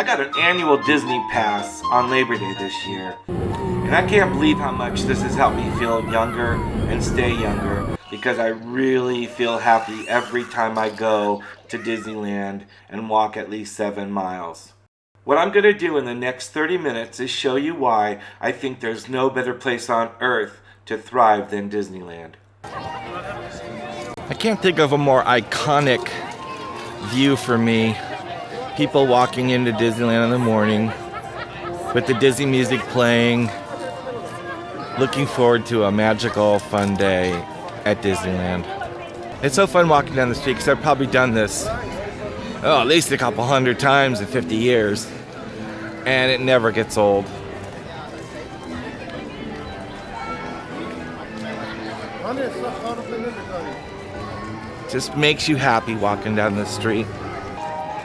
I got an annual Disney pass on Labor Day this year, and I can't believe how much this has helped me feel younger and stay younger, because I really feel happy every time I go to Disneyland and walk at least 7 miles. What I'm going to do in the next 30 minutes is show you why I think there's no better place on earth to thrive than Disneyland. I can't think of a more iconic view for me. People walking into Disneyland in the morning with the Disney music playing, looking forward to a magical, fun day at Disneyland. It's so fun walking down the street because I've probably done this at least a couple hundred times in 50 years, and it never gets old. Just makes you happy walking down the street.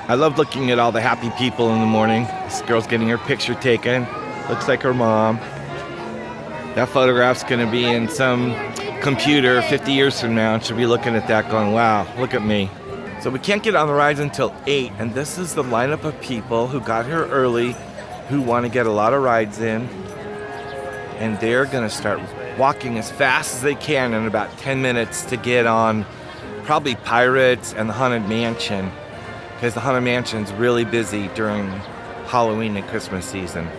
I love looking at all the happy people in the morning. This girl's getting her picture taken. Looks like her mom. That photograph's gonna be in some computer 50 years from now, and she'll be looking at that going, wow, look at me. So we can't get on the rides until 8, and this is the lineup of people who got here early, who want to get a lot of rides in, and they're gonna start walking as fast as they can in about 10 minutes to get on probably Pirates and the Haunted Mansion, because the Haunted Mansion's really busy during Halloween and Christmas season.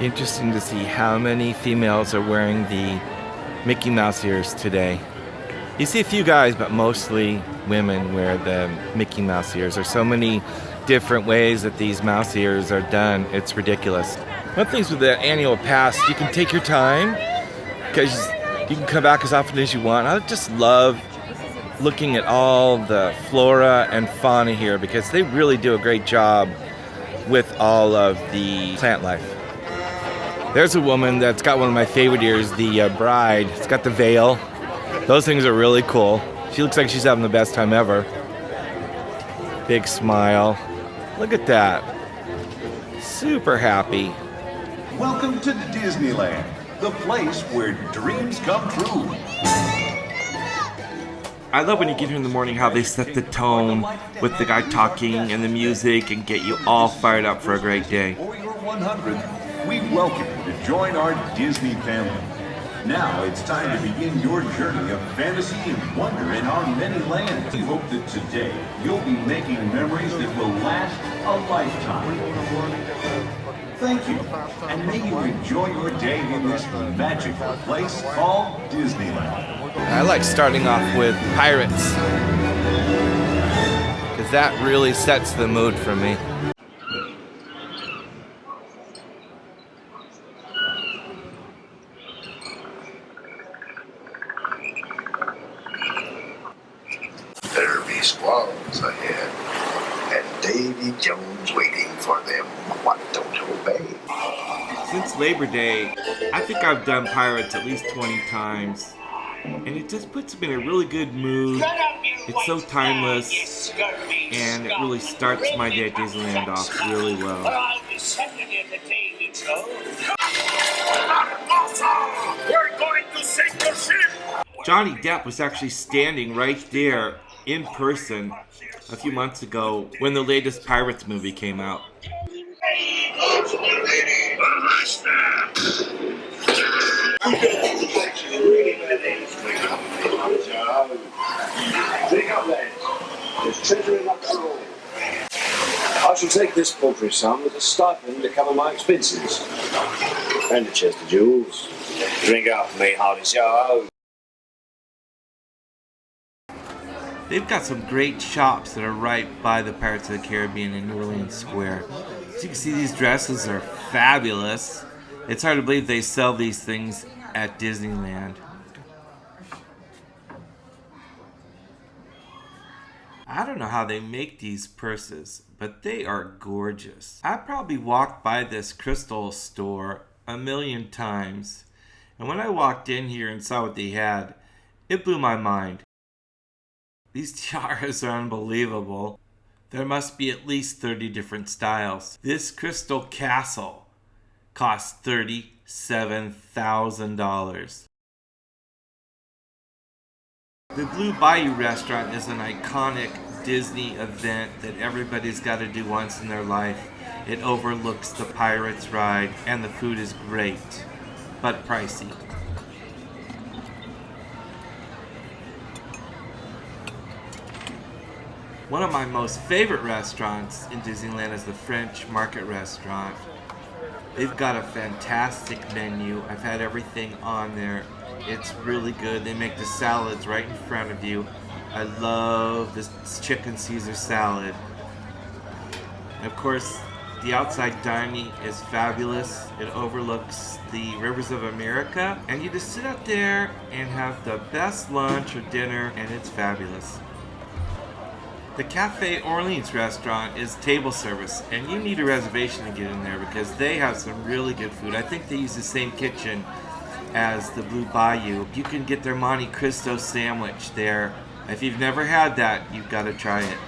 Interesting to see how many females are wearing the Mickey Mouse ears today. You see a few guys, but mostly women wear the Mickey Mouse ears. There's so many different ways that these mouse ears are done. It's ridiculous. One thing with the annual pass, you can take your time because you can come back as often as you want. I just love looking at all the flora and fauna here because they really do a great job with all of the plant life. There's a woman that's got one of my favorite ears, the bride. It's got the veil. Those things are really cool. She looks like she's having the best time ever. Big smile. Look at that. Super happy. Welcome to Disneyland, the place where dreams come true. I love when you get here in the morning how they set the tone with the guy talking and the music and get you all fired up for a great day. For your 100th, we welcome you to join our Disney family. Now it's time to begin your journey of fantasy and wonder in our many lands. We hope that today you'll be making memories that will last a lifetime. Thank you, and may you enjoy your day in this magical place called Disneyland. I like starting off with Pirates, because that really sets the mood for me. There'll be squalls ahead, and Davy Jones waiting for them. What don't obey? Since Labor Day, I think I've done Pirates at least 20 times. And it just puts me in a really good mood. It's so timeless, and it really starts my day at Disneyland off really well. We're going to sink the ship! Johnny Depp was actually standing right there in person a few months ago when the latest Pirates movie came out. I shall take this paltry sum as a stipend to cover my expenses. And a chest of jewels. Drink up for me, hearty show. They've got some great shops that are right by the Pirates of the Caribbean in New Orleans Square. As you can see, these dresses are fabulous. It's hard to believe they sell these things at Disneyland. I don't know how they make these purses, but they are gorgeous. I probably walked by this crystal store a million times, and when I walked in here and saw what they had, it blew my mind. These tiaras are unbelievable. There must be at least 30 different styles. This crystal castle cost $37,000. The Blue Bayou restaurant is an iconic Disney event that everybody's got to do once in their life. It overlooks the Pirates ride, and the food is great, but pricey. One of my most favorite restaurants in Disneyland is the French Market Restaurant. They've got a fantastic menu. I've had everything on there. It's really good. They make the salads right in front of you. I love this chicken Caesar salad. And of course, the outside dining is fabulous. It overlooks the rivers of America. And you just sit out there and have the best lunch or dinner, and it's fabulous. The Cafe Orleans restaurant is table service, and you need a reservation to get in there because they have some really good food. I think they use the same kitchen as the Blue Bayou. You can get their Monte Cristo sandwich there. If you've never had that, you've got to try it.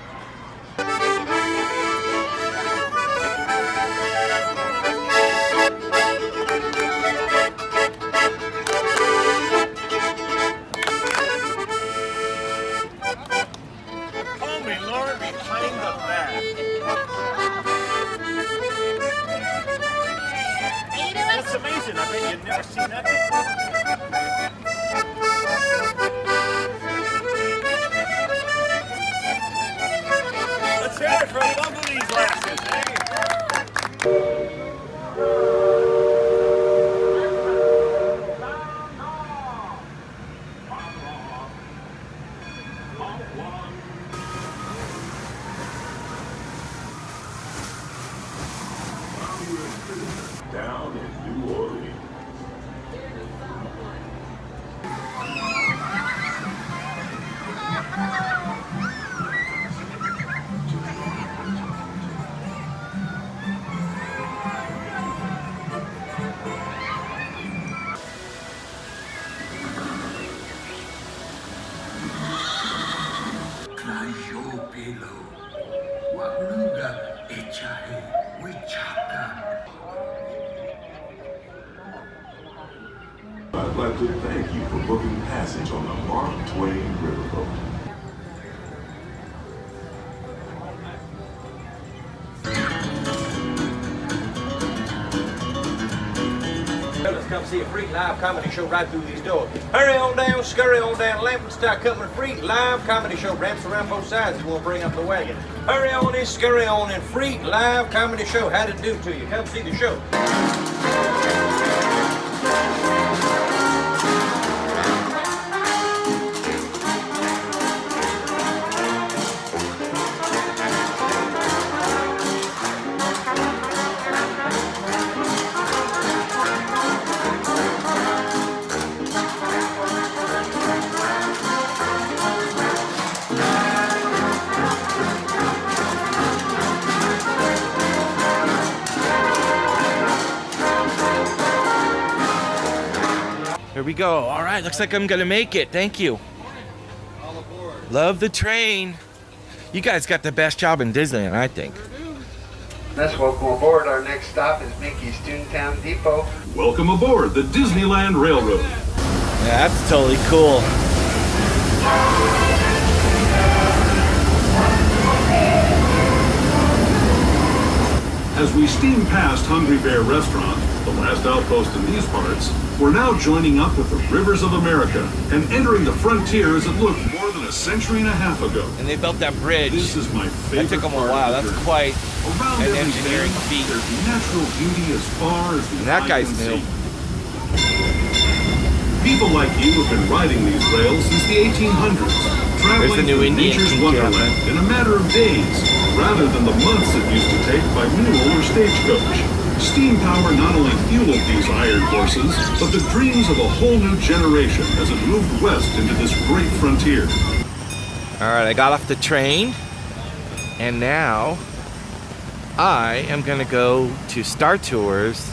That's amazing. I bet you've never seen that before. Let's hear it from both of these lasses, Down in New Orleans. I'd like to thank you for booking passage on the Mark Twain Riverboat. Let's come see a free live comedy show right through these doors. Hurry on down, scurry on down, Lamp Stock Company free live comedy show. Ramps around both sides. You won't bring up the wagon. Hurry on in, scurry on in, free live comedy show. How'd it do to you? Come see the show. Here we go. All right, looks like I'm gonna make it. Thank you. All aboard. Love the train. You guys got the best job in Disneyland, I think. Let's welcome aboard. Our next stop is Mickey's Toontown Depot. Welcome aboard the Disneyland Railroad. Yeah, that's totally cool. As we steam past Hungry Bear Restaurant, the last outpost in these parts, we're now joining up with the Rivers of America and entering the frontier as it looked more than a century and a half ago. And they built that bridge. This is my favorite. That took them a part while. of the That's journey. quite Around an every engineering bend, feat. There's natural beauty as far as the And that eye guy's can new. see. People like you have been riding these rails since the 1800s, traveling the new through Indian nature's King wonderland in a matter of days, rather than the months it used to take by mule or stagecoach. Steam power not only fueled these iron horses, but the dreams of a whole new generation as it moved west into this great frontier. All right, I got off the train, and now I am gonna go to Star Tours.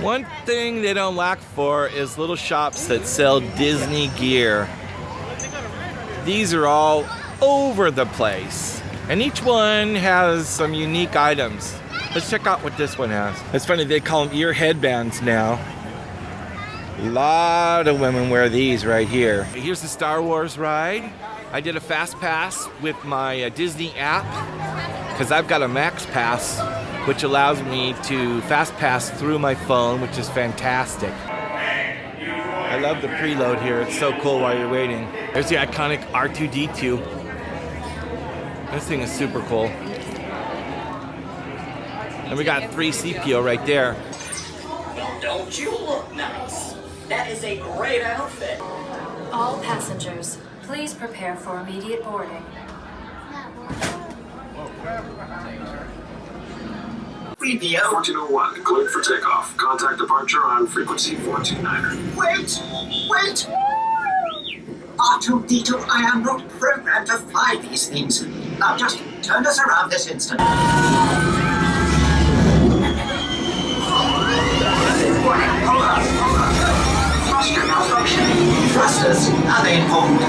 One thing they don't lack for is little shops that sell Disney gear. These are all over the place, and each one has some unique items. Let's check out what this one has. It's funny, they call them ear headbands now. A lot of women wear these right here. Here's the Star Wars ride. I did a fast pass with my Disney app because I've got a Max Pass, which allows me to fast pass through my phone, which is fantastic. I love the preload here. It's so cool while you're waiting. There's the iconic R2-D2. This thing is super cool. And we got 3CPO right there. Well, don't you look nice? That is a great outfit. All passengers, please prepare for immediate boarding. Preview. 1401, cleared for takeoff. Contact departure on frequency 429er. Wait! R2-D2, I am not programmed to fly these things. Now just turn us around this instant. Warning, hold up. Thruster malfunction. Thrusters, are they informed?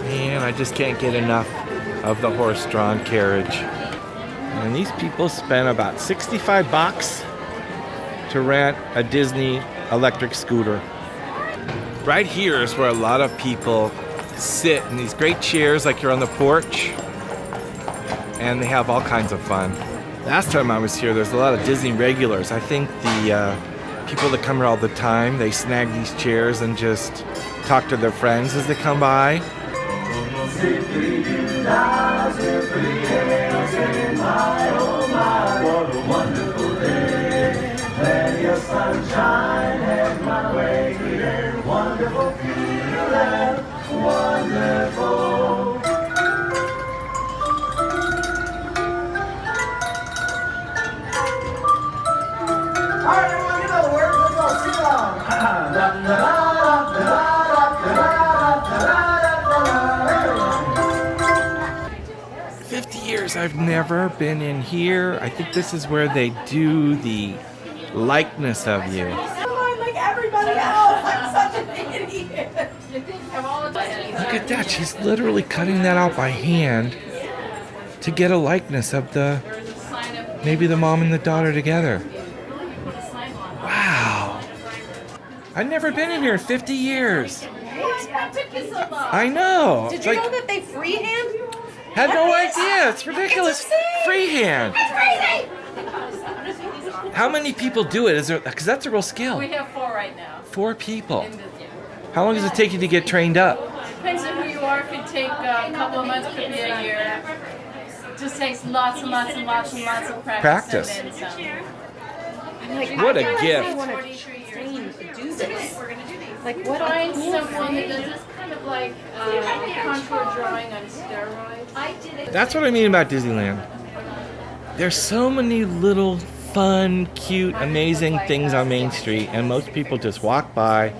Man, I just can't get enough of the horse-drawn carriage. And these people spent about $65 to rent a Disney electric scooter. Right here is where a lot of people sit in these great chairs like you're on the porch, and they have all kinds of fun. Last time I was here, there's a lot of Disney regulars. I think the people that come here all the time, they snag these chairs and just talk to their friends as they come by. What a wonderful day. Plenty of sunshine heading my way here. Wonderful feeling, wonderful. Alright, everyone, you know the words. Let's all sing along. 50 years I've never been in here. I think this is where they do the likeness of you. Like everybody else. I'm such an idiot. Look at that. She's literally cutting that out by hand to get a likeness of maybe the mom and the daughter together. Wow. I've never been in here in 50 years. I know. Did you know that they freehand? Had no idea. It's ridiculous. Freehand. How many people do it? Is there? Because that's a real skill. We have 4 right now. 4 people. How long does it take you to get trained up? Depends on who you are. Could take a couple of months, could be a year. Just takes lots and lots and lots and lots of practice. And then some. What a gift. I want to train to do this. Like, what Find a cool someone that thing. does this kind of like contour drawing on steroids. That's what I mean about Disneyland. There's so many little fun, cute, amazing things on Main Street, and most people just walk by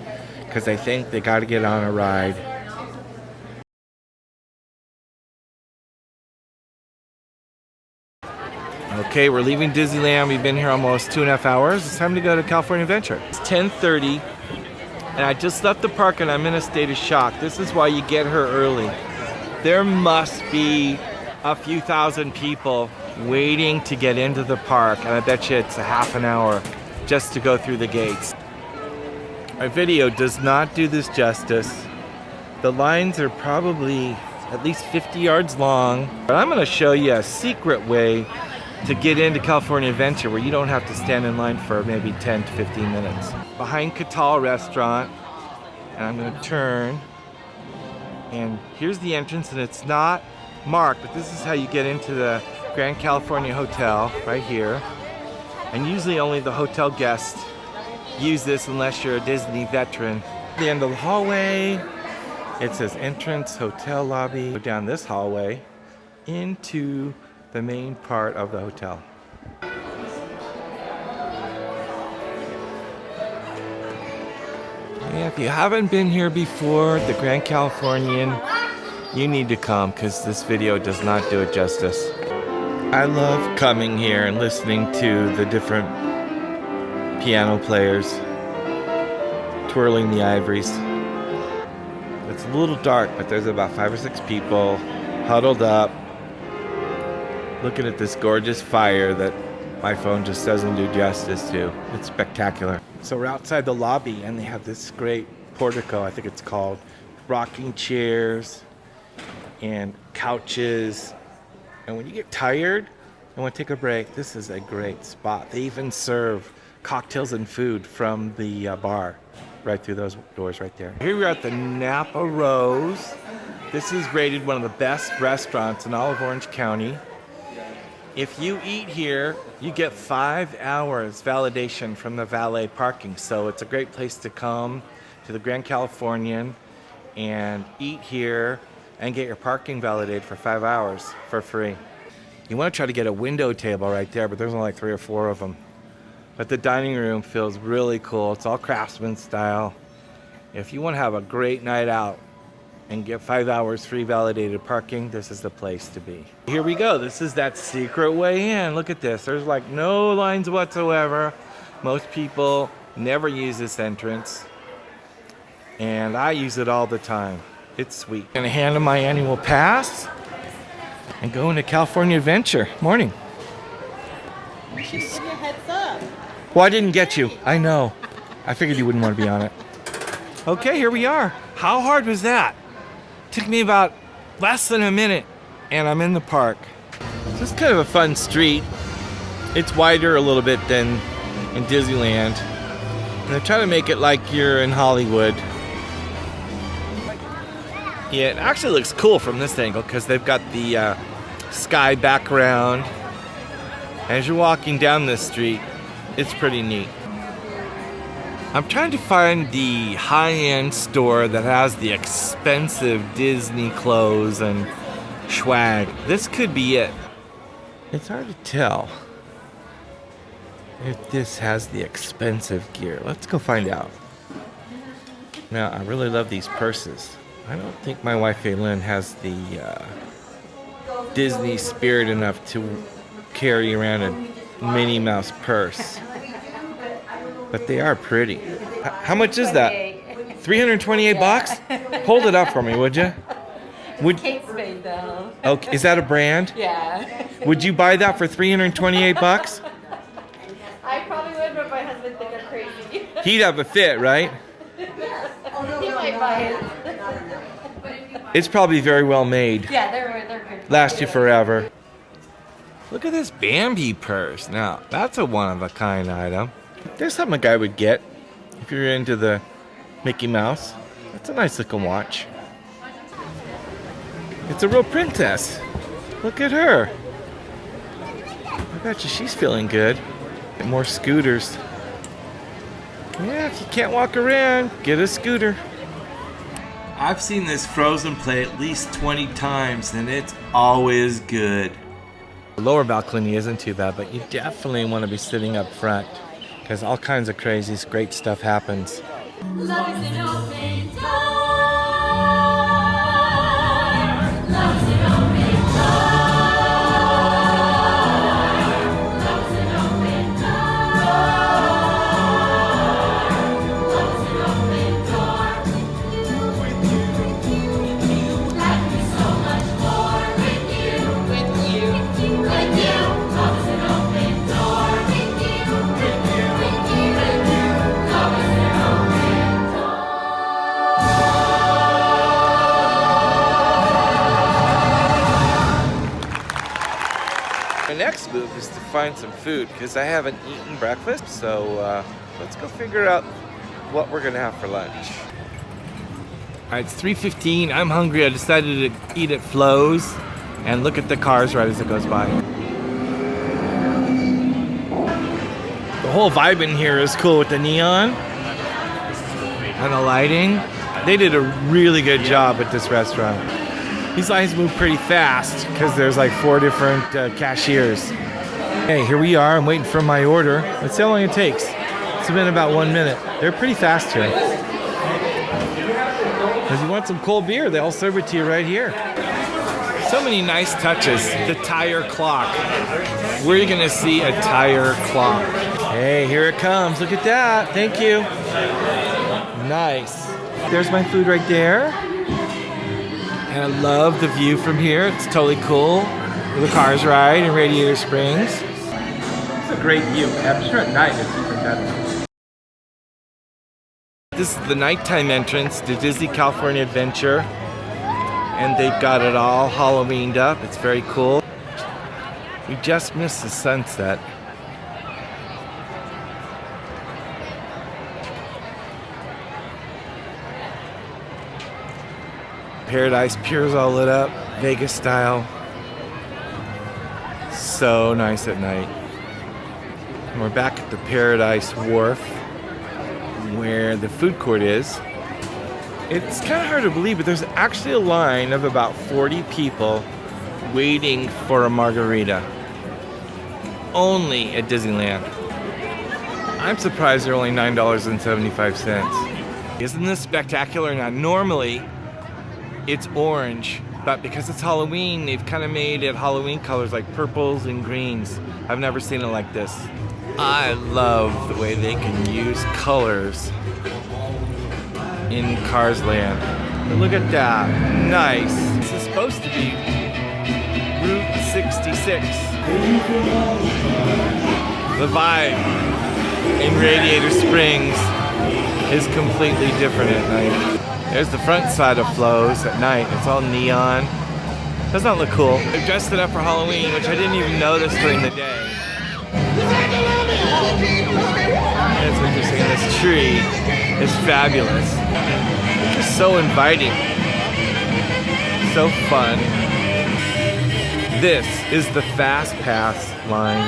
because they think they got to get on a ride. Okay, we're leaving Disneyland. We've been here almost 2.5 hours. It's time to go to California Adventure. It's 10:30, and I just left the park and I'm in a state of shock. This is why you get here early. There must be a few thousand people waiting to get into the park, and I bet you it's a half an hour just to go through the gates. My video does not do this justice. The lines are probably at least 50 yards long, but I'm going to show you a secret way to get into California Adventure where you don't have to stand in line for maybe 10 to 15 minutes. Behind Catal Restaurant, and I'm going to turn, and here's the entrance, and it's not marked, but this is how you get into the Grand California Hotel, right here. And usually only the hotel guests use this unless you're a Disney veteran. At the end of the hallway, it says entrance, hotel lobby. Go down this hallway into the main part of the hotel. Yeah, if you haven't been here before, the Grand Californian, you need to come because this video does not do it justice. I love coming here and listening to the different piano players twirling the ivories. It's a little dark, but there's about 5 or 6 people huddled up, Looking at this gorgeous fire that my phone just doesn't do justice to. It's spectacular. So we're outside the lobby and they have this great portico, I think it's called, rocking chairs and couches. And when you get tired and want to take a break, this is a great spot. They even serve cocktails and food from the bar right through those doors right there. Here we are at the Napa Rose. This is rated one of the best restaurants in all of Orange County. If you eat here, you get 5 hours validation from the valet parking. So it's a great place to come to the Grand Californian and eat here and get your parking validated for 5 hours for free. You want to try to get a window table right there, but there's only like 3 or 4 of them. But the dining room feels really cool. It's all Craftsman style. If you want to have a great night out and get 5 hours free validated parking, this is the place to be. Here we go. This is that secret way in. Look at this. There's like no lines whatsoever. Most people never use this entrance. And I use it all the time. It's sweet. I'm gonna hand them my annual pass and go into California Adventure. Morning. You should give your heads up. Well, I didn't get you. I know. I figured you wouldn't want to be on it. Okay, here we are. How hard was that? Took me about less than a minute, and I'm in the park. So it's kind of a fun street. It's wider a little bit than in Disneyland. And they're trying to make it like you're in Hollywood. Yeah, it actually looks cool from this angle because they've got the sky background. As you're walking down this street, it's pretty neat. I'm trying to find the high-end store that has the expensive Disney clothes and swag. This could be it. It's hard to tell if this has the expensive gear. Let's go find out. Now, I really love these purses. I don't think my wife Aylin has the Disney spirit enough to carry around a Minnie Mouse purse. But they are pretty. How much is that? $328? Hold it up for me, would you? Kate Spade, though. Okay, is that a brand? Yeah. Would you buy that for $328? I probably would, but my husband think I'm crazy. He'd have a fit, right? He might buy it. It's probably very well made. Yeah, they're good. Last you forever. Look at this Bambi purse. Now, that's a one-of-a-kind item. There's something a guy would get if you're into the Mickey Mouse. That's a nice looking watch. It's a real princess. Look at her. I bet you she's feeling good. Get more scooters. Yeah, if you can't walk around, get a scooter. I've seen this Frozen play at least 20 times, and it's always good. The lower balcony isn't too bad, but you definitely want to be sitting up front because all kinds of crazy, great stuff happens. Love is an open door. Love is an open door. Love is an open door. Love is an open door. Life is so much more with you. With you. With you. Love is an open door. With you. With you. With you. With you. Love is an open door. My next move is to find some food because I haven't eaten breakfast, so let's go figure out what we're gonna have for lunch. All right, it's 3:15. I'm hungry. I decided to eat at Flo's and look at the cars right as it goes by. The whole vibe in here is cool with the neon and the lighting. They did a really good job at this restaurant. These lines move pretty fast because there's like 4 different cashiers. Hey, here we are. I'm waiting for my order. Let's see how long it takes. It's been about 1 minute. They're pretty fast here. If you want some cold beer, they'll serve it to you right here. So many nice touches. The tire clock. Where are you gonna see a tire clock? Hey, here it comes. Look at that. Thank you. Nice. There's my food right there. And I love the view from here. It's totally cool. the Cars ride in Radiator Springs. It's a great view. I'm sure at night it's even better. This is the nighttime entrance to Disney California Adventure. And they've got it all Halloweened up. It's very cool. We just missed the sunset. Paradise Pier's all lit up, Vegas style. So nice at night. And we're back at the Paradise Wharf where the food court is. It's kind of hard to believe, but there's actually a line of about 40 people waiting for a margarita. Only at Disneyland. I'm surprised they're only $9.75. Isn't this spectacular? Now, normally it's orange, but because it's Halloween, they've kind of made it Halloween colors like purples and greens. I've never seen it like this. I love the way they can use colors in Cars Land. But look at that, nice. This is supposed to be Route 66. The vibe in Radiator Springs is completely different at night. There's the front side of Flo's at night. It's all neon. Does not look cool. They've dressed it up for Halloween, which I didn't even notice during the day. It's interesting. This tree is fabulous. It's just so inviting. So fun. This is the Fast Pass line.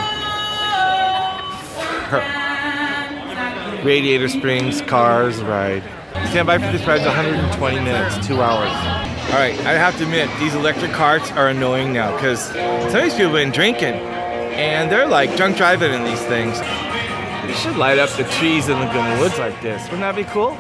Radiator Springs Cars ride. Stand by for this ride. It's 120 minutes, 2 hours. All right, I have to admit, these electric carts are annoying now because some of these people have been drinking and they're like drunk driving in these things. You should light up the trees in the Laguna Woods like this. Wouldn't that be cool?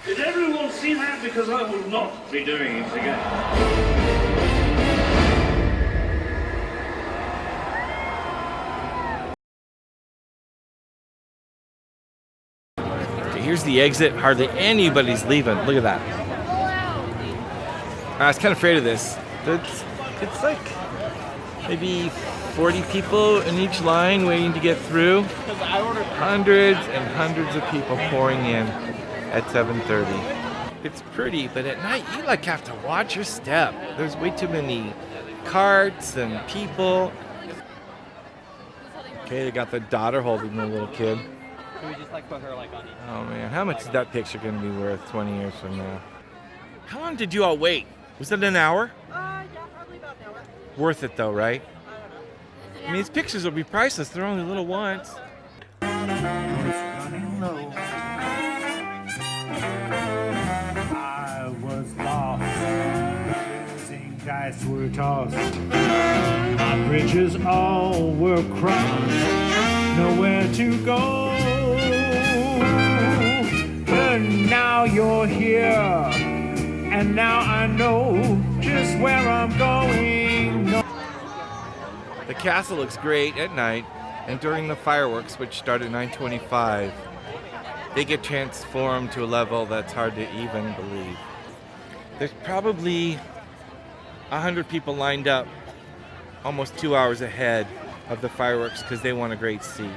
Did everyone see that? Because I will not be doing it again. Okay, here's the exit. Hardly anybody's leaving. Look at that. I was kind of afraid of this. It's like maybe 40 people in each line waiting to get through. Hundreds and hundreds of people pouring in at 7:30. It's pretty, but at night you like have to watch your step. There's way too many carts and people. Okay, they got the daughter holding the little kid. Can we just like put her like on each? Oh man, how much is that picture gonna be worth 20 years from now? How long did you all wait? Was it an hour? Yeah, probably about an hour. Worth it though, right? I mean, these pictures will be priceless. They're only little ones. I was lost. Losing dice were tossed. My bridges all were crossed. Nowhere to go. But now you're here. And now I know just where I'm going. The castle looks great at night, and during the fireworks, which start at 9:25, they get transformed to a level that's hard to even believe. There's probably 100 people lined up almost 2 hours ahead of the fireworks because they want a great seat.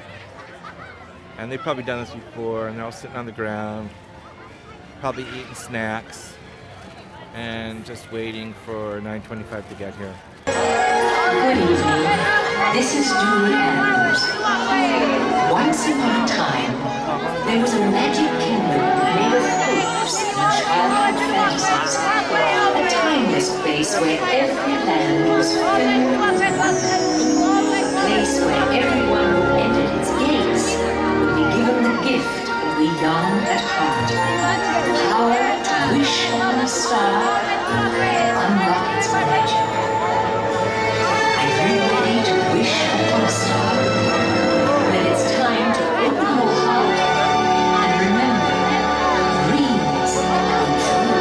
And they've probably done this before, and they're all sitting on the ground, probably eating snacks, and just waiting for 9:25 to get here. Good evening. This is Julie Andrews. Once upon a time, there was a magic kingdom made of hopes and childhood fantasies. place where every land was filled with wonder. A place where everyone who entered its gates would be given the gift of the young at heart. The power to wish upon a star and unlock its magic. Are you ready to wish upon a star? Then it's time to open your heart and remember, dreams come true.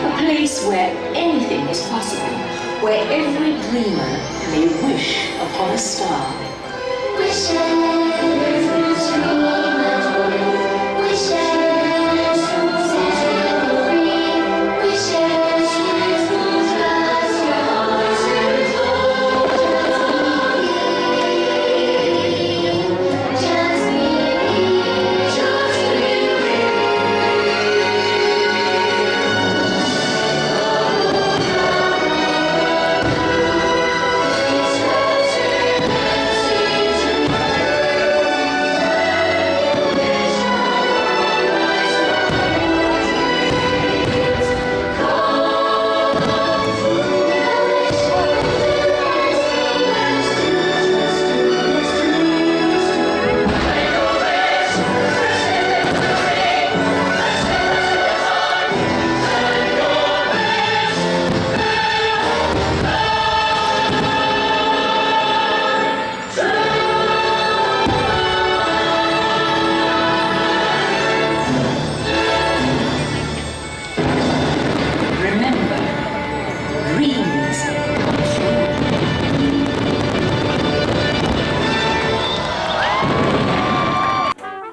A place where anything is possible, where every dreamer may wish upon a star.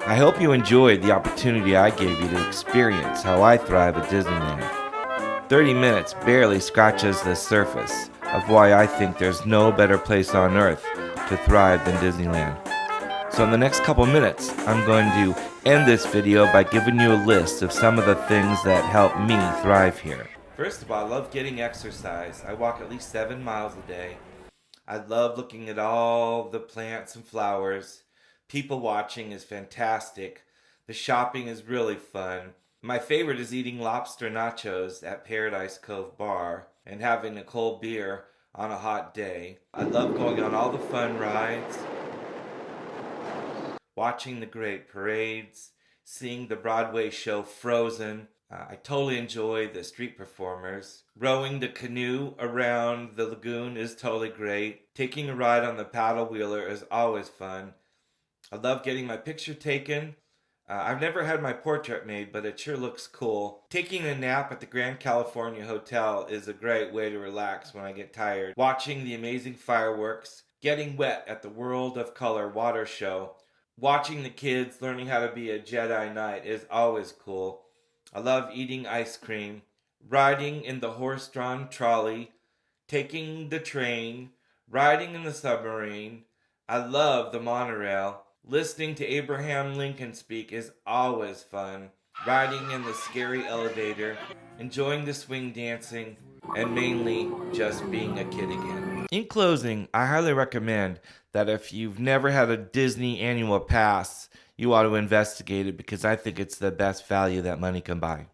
I hope you enjoyed the opportunity I gave you to experience how I thrive at Disneyland. 30 minutes barely scratches the surface of why I think there's no better place on earth to thrive than Disneyland. So in the next couple minutes, I'm going to end this video by giving you a list of some of the things that help me thrive here. First of all, I love getting exercise. I walk at least 7 miles a day. I love looking at all the plants and flowers. People watching is fantastic. The shopping is really fun. My favorite is eating lobster nachos at Paradise Cove Bar and having a cold beer on a hot day. I love going on all the fun rides, watching the great parades, seeing the Broadway show Frozen. I totally enjoy the street performers. Rowing the canoe around the lagoon is totally great. Taking a ride on the paddle wheeler is always fun. I love getting my picture taken. I've never had my portrait made, but it sure looks cool. Taking a nap at the Grand California Hotel is a great way to relax when I get tired. Watching the amazing fireworks. Getting wet at the World of Color water show. Watching the kids learning how to be a Jedi Knight is always cool. I love eating ice cream. Riding in the horse-drawn trolley. Taking the train. Riding in the submarine. I love the monorail. Listening to Abraham Lincoln speak is always fun. Riding in the scary elevator, enjoying the swing dancing, and mainly just being a kid again. In closing, I highly recommend that if you've never had a Disney annual pass, you ought to investigate it because I think it's the best value that money can buy.